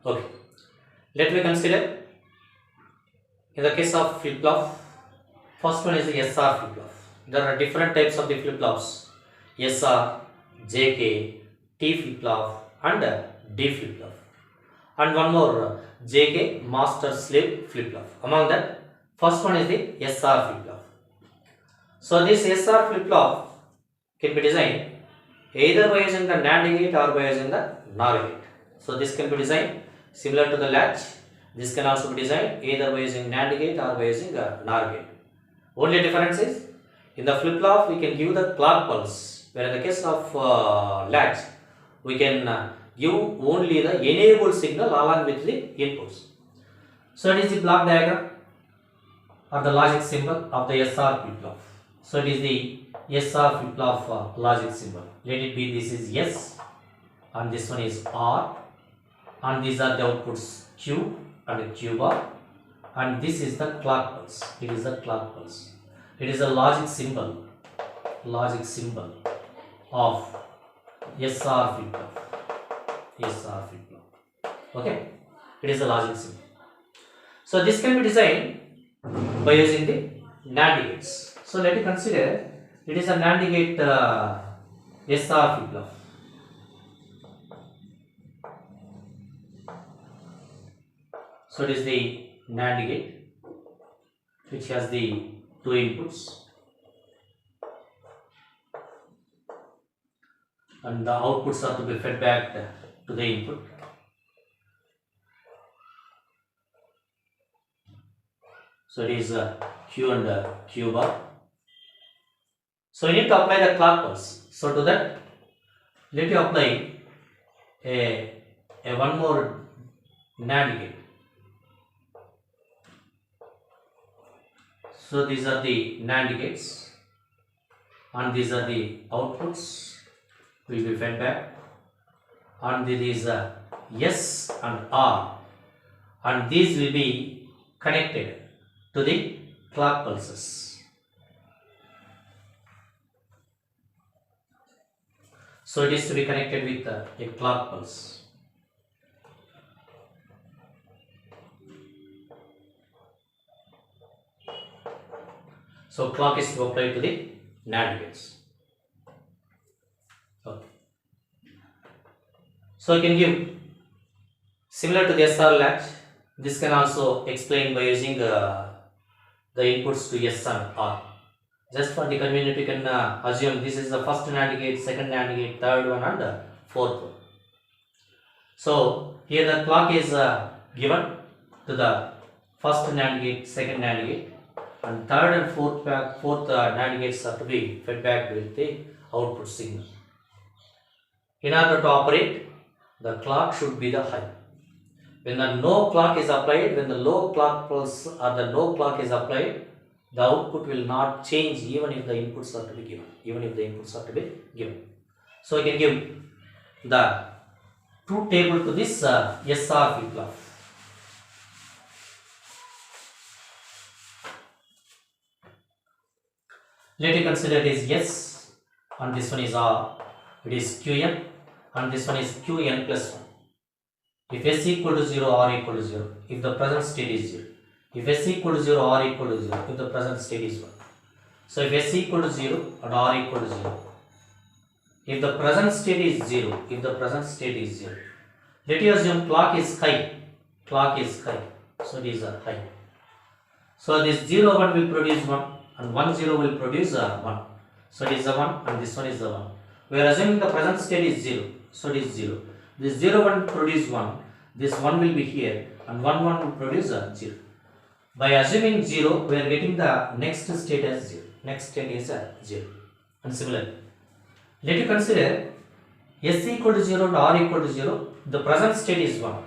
Okay, let me consider in the case of flip-flop, first one is the SR flip-flop. There are different types of the flip-flops: SR, JK, T flip-flop and D flip-flop. And one more JK master slave flip-flop. Among that, first one is the SR flip-flop. So this SR flip-flop can be designed either by using the NAND gate or by using the NOR gate. So this can be designed similar to the latch. This can also be designed either by using NAND gate or by using a NOR gate. Only difference is in the flip-flop we can give the clock pulse, where in the case of latch we can give only the enable signal along with the inputs. So it is the block diagram or the logic symbol of the SR flip-flop. So it is the SR flip-flop logic symbol. Let it be, this is S and this one is R, and these are the outputs Q and Q bar, and this is the clock pulse. It is the clock pulse. It is a logic symbol of SR flip-flop. SR flip-flop. Okay, it is a logic symbol. So this can be designed by using the NAND gates. So let me consider it is a NAND gate SR flip-flop. So it is the NAND gate which has the two inputs and the outputs are to be fed back to the input. So it is Q and Q bar. So you need to apply the clock pulse. So to that, let you apply a one more NAND gate. So these are the NAND gates and these are the outputs will be fed back, and there is S and R, and these will be connected to the clock pulses. So it is to be connected with a clock pulse. So clock is to apply to the NAND gates. Okay. So you can give similar to the SR latch. This can also explain by using the inputs to S and R. Just for the convenience, you can assume this is the first NAND gate, second NAND gate, third one, and fourth one. So here the clock is given to the first NAND gate, second NAND gate, and third and fourth NAND gates are to be fed back with the output signal. In order to operate, the clock should be the high. When the no clock is applied, when the low clock pulse or the no clock is applied, the output will not change even if the inputs are to be given. So I can give the truth table to this SR flip-flop. Let me consider it is S and this one is R. It is Qn and this one is Qn plus 1. If S equal to 0, R equal to 0, if the present state is 0. If S equal to 0, R equal to 0, if the present state is 1. So if S equal to 0 and R equal to 0, if the present state is 0, let you assume clock is high, so it is high. So this 0, 1 will produce 1 and 1, 0 will produce 1. So it is a 1 and this one is the 1. We are assuming the present state is 0, so it is 0. This 0, 1 produce 1, this 1 will be here and 1, 1 will produce 0. By assuming 0, we are getting the next state as 0. Next state is 0. And similarly, let you consider S equal to 0 and R equal to 0. The present state is 1.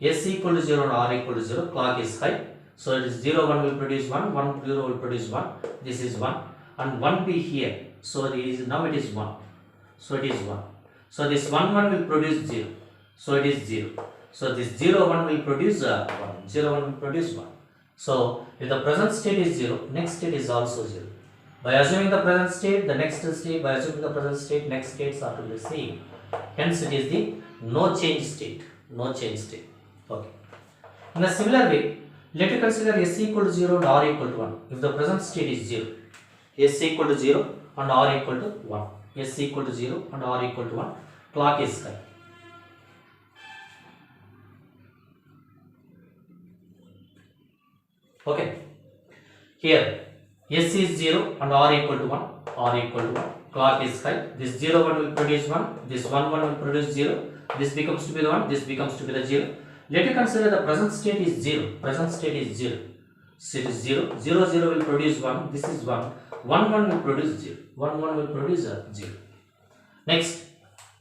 S equal to 0 and R equal to 0. Clock is high. So it is 0, 1 will produce 1. 1, 0 will produce 1. This is 1. And 1 be here. So it is now it is 1. So it is 1. So this 1, 1 will produce 0. So it is 0. So this 0, 1 will produce 1. 0, 1 will produce 1. So if the present state is 0, next state is also 0. By assuming the present state, the next state, by assuming the present state, next states are to be the same. Hence it is the no change state. No change state. Okay. In a similar way, let us consider S equal to 0 and R equal to 1. If the present state is 0, S equal to 0 and R equal to 1. S equal to 0 and R equal to 1. Clock is high. Okay. Here S is 0 and R equal to 1. R equal to 1. Clock is high. This 0 1 will produce 1. This 1 1 will produce 0. This becomes to be the 1. This becomes to be the 0. Let us consider the present state is 0. Present state is 0. So it is 0. 0 0 will produce 1. This is 1. 1 1 will produce 0. 1 1 will produce 0. Next,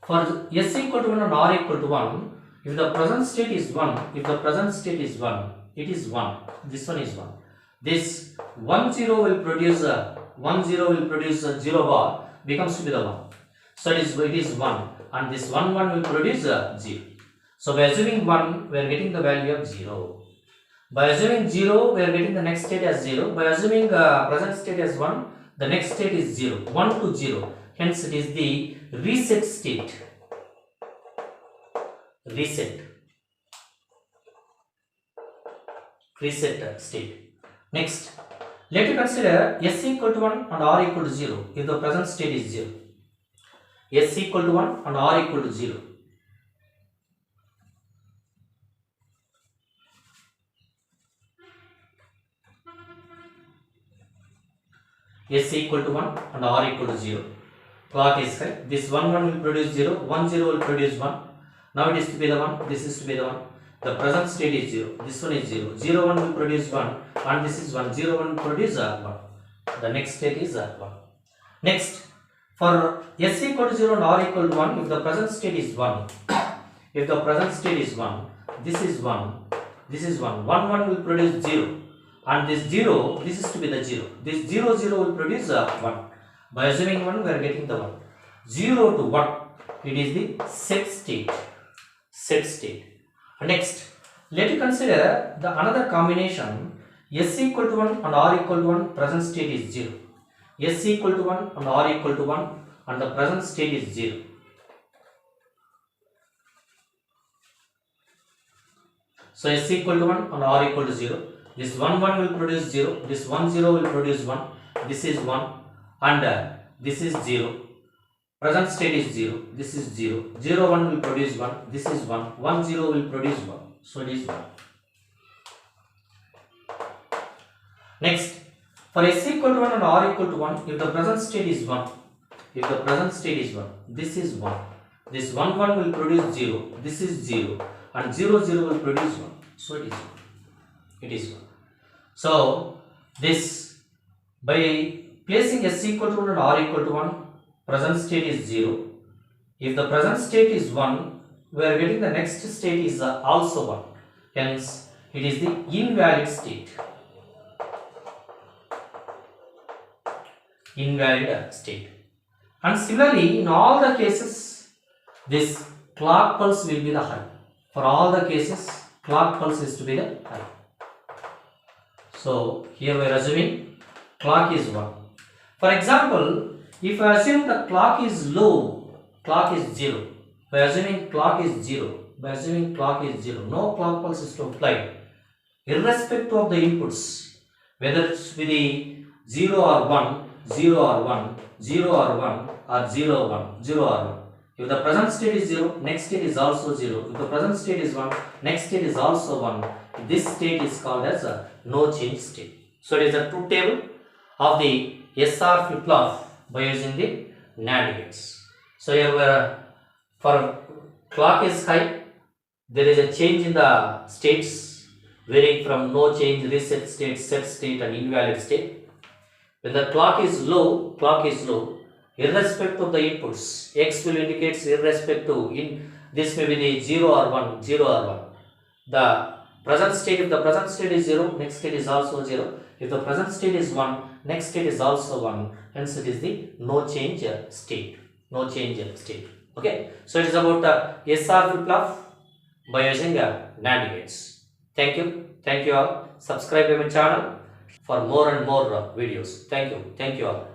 for S equal to 1 and R equal to 1, if the present state is 1, it is 1. This one is 1. This 1 0 will produce 0 bar becomes to be the 1. So it is 1, and this 1 1 will produce 0. So by assuming 1, we are getting the value of 0. By assuming 0, we are getting the next state as 0. By assuming present state as 1, the next state is 0. 1 to 0. Hence it is the reset state. Reset state. Next, let us consider S equal to 1 and R equal to 0 if the present state is 0. S equal to 1 and R equal to 0. S equal to 1 and R equal to 0. Clock is high. This 1 1 will produce 0. 1 0 will produce 1. Now it is to be the 1. This is to be the 1. The present state is 0. This one is 0. 0 1 will produce 1. And this is 1. 0 1 will produce 1. The next state is 1. Next, for S equal to 0 and R equal to 1, if the present state is 1, if the present state is 1, this is 1. This is 1. 1 1 will produce 0. And this 0, this is to be the 0. This 0 0 will produce 1. By assuming 1, we are getting the 1. 0 to 1, it is the set state. Set state. Next, let us consider the another combination. S equal to 1 and R equal to 1, present state is 0. S equal to 1 and R equal to 1, and the present state is 0. So S equal to 1 and R equal to 0. This 1 1 will produce 0. This 1 0 will produce 1. This is 1. And this is 0. Present state is 0. This is 0. 0 1 will produce 1. This is 1. 1 0 will produce 1. So it is 1. Next, for S equal to 1 and R equal to 1, if the present state is 1, this is 1. This 1 1 will produce 0. This is 0. And 0 0 will produce 1. So it is 1. It is 1. So this, by placing S equal to 1 and R equal to 1, present state is 0. If the present state is 1, we are getting the next state is also 1. Hence, it is the invalid state. Invalid state. And similarly, in all the cases, this clock pulse will be the high. For all the cases, clock pulse is to be the high. So here we are assuming clock is 1. For example, if I assume the clock is low, clock is 0. By assuming clock is 0, no clock pulse is to apply. Irrespective of the inputs, whether it's be the 0 or 1, 0 or 1, 0 or 1, or 0 1, 0 or 1. If the present state is 0, next state is also 0. If the present state is 1, next state is also 1. This state is called as a no change state. So it is a truth table of the SR flip-flop by using the NAND gates. So here where for clock is high, there is a change in the states varying from no change, reset state, set state and invalid state. When the clock is low, irrespective of the inputs, X will indicate irrespective, in this may be the 0 or 1, 0 or 1. The present state, if the present state is 0, next state is also 0. If the present state is 1, next state is also 1. Hence it is the no change state. No change state. Okay. So it is about SR flip-flop by using NAND gates. Thank you. Thank you all. Subscribe to my channel for more and more videos. Thank you. Thank you all.